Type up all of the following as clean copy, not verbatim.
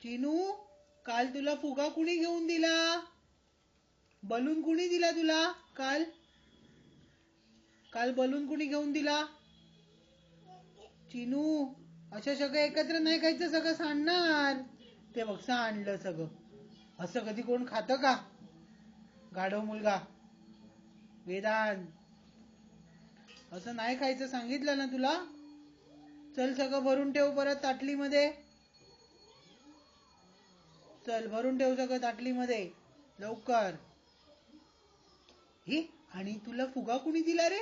चिनू, काल तुला फुगा कुणी घेऊन दिला? बलून कुणी दिला तुला काल? काल बलून कुणी घेऊन दिला? चिनू, असं सगळं एकत्र नाही खायचं, सगळं सांडणार. ते बघ सांडलं सगळं. असं कधी कोण खातं का? गाढव मुलगा. वेदांत, असं नाही खायचं, सांगितलं ना तुला. चल सगळं भरून ठेव परत ताटलीमध्ये. चल भरून ठेव सगळं ताटलीमध्ये लवकर. हे, आणि तुला फुगा कुणी दिला रे?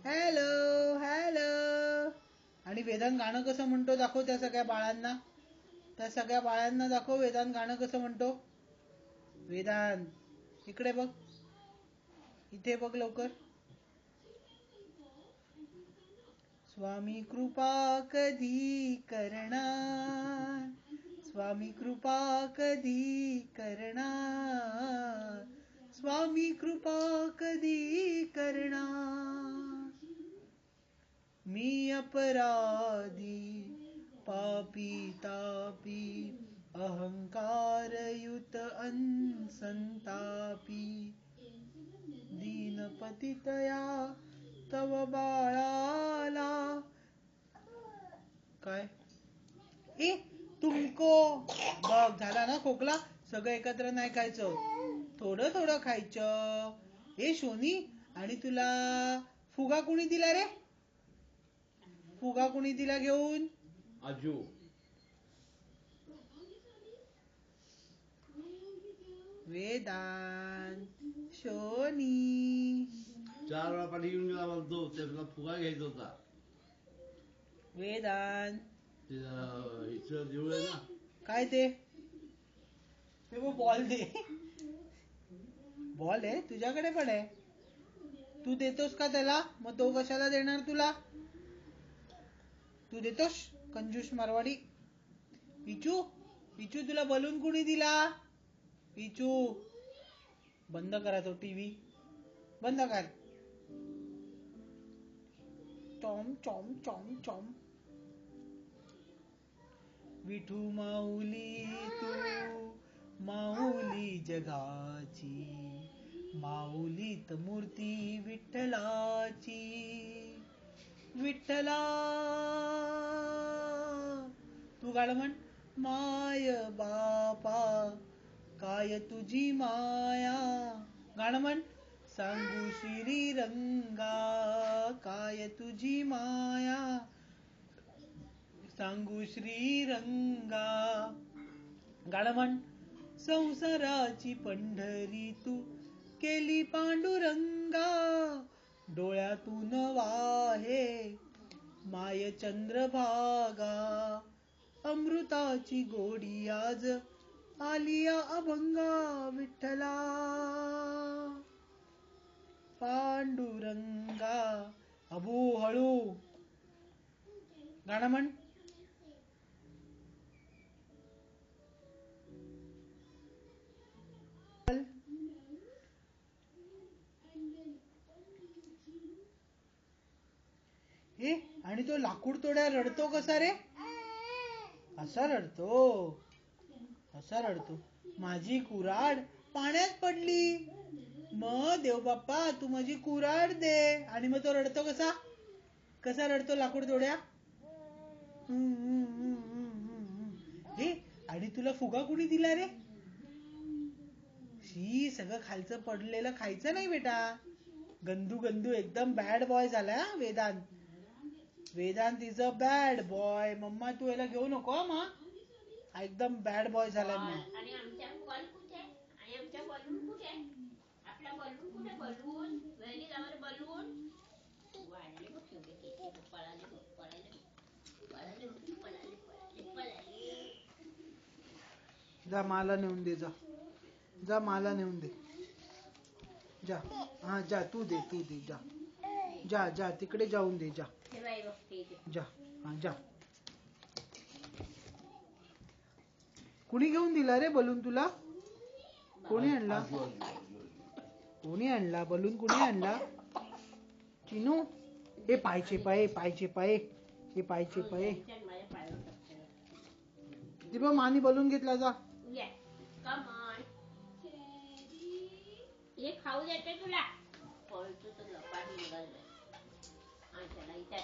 Hello hello. आणि वेदांत गाणं कसं म्हणतो दाखव त्या सगळ्या बाळांना. त्या सगळ्या बाळांना दाखव वेदांत गाणं कसं म्हणतो. वेदांत, इकडे बघ, इथे बघ लवकर. स्वामी कृपा कधी करणार, स्वामी कृपा कधी करणार, स्वामी कृपा कधी करणार. मी अपराधी पापी तापी अहंकारयुत संतापी दीनपतितया तव बाळाला. काय ए तुमको बघ, झाला ना खोकला. सगळं एकत्र नाही खायचं, थोडं थोडं खायचं. ए शोनी, आणि तुला फुगा कुणी दिला रे? फुगा कुणी दिला घेऊन? आजू. वेदांत, शोनी. 4 वेळा पाठी घेऊन गेला बोलतो, त्याला फुगा घ्यायचा होता. वेदांत, इथं देऊळ आहे ना. काय ते मग बॉल दे. बॉल आहे तुझ्याकडे पण आहे, तू देतोस का त्याला? मग तो कशाला देणार तुला? तू देतोस कंजूस मारवाडी. पिचू, पिचू तुला बलून कुणी दिला? पिचू, बंद करा तो टीव्ही, बंद कर. चॉम चॉम चॉम चॉम. विठू माऊली तू माऊली जगाची, माऊलीत मूर्ती विठ्ठलाची. विठ्ठला, तू गाणं म्हण. माय बापा काय तुझी माया. गाणं म्हण. सांगू श्रीरंगा काय तुझी माया, सांगू श्रीरंगा. गाणं म्हण. संसाराची पंढरी तू केली पांडुरंगा, डोळ्यातून वाहे माय चंद्रभागा. अमृताची गोडी आज आलिया अभंगा. विठ्ठला पांडुरंगा. अबू हळू. गाणं म्हण. हे, आणि तो लाकूड तोड्या रडतो कसा रे? असा रडतो, असा रडतो. माझी कुऱ्हाड पाण्यात पडली, मग देव बाप्पा तू माझी कुऱ्हाड दे. आणि मग तो रडतो कसा? कसा रडतो लाकूड तोड्या? हे, आणि तुला फुगा कुणी दिला रे? शी, सगळं खालचं पडलेलं खायचं नाही बेटा. गंदू गंदू एकदम बॅड बॉय झाला Vedant. Vedant is a bad boy. मम्मा तू याला घेऊ नको मा, एकदम बॅड बॉय झाला. आणि आमच्या बॉल कुठे? आणि आमच्या बलून कुठे? आपला बलून कुठे? बलून व्हेरी आवर बलून वाढले बघ केवढे केके पळाले बघ, पळाले पळाले पळाले पळाले पळाले. जा मला नेऊन दे, जा जा मला नेऊन दे. जा, हा जा, तू दे तू दे. जा जा जा, तिकडे जाऊन दे. जा जा, हा जा. कुणी घेऊन दिला रे बलून तुला? कोणी आणला? कोणी आणला बलून? कुणी आणला? चिनू, हे पायचे पाय, पायचे पाय, हे पायचे पाय. दीपा मानी बोलून घेतला जा. ये कमॉन हे खाऊ देते तुला पळतो तर लपाट निघाल. चला इथे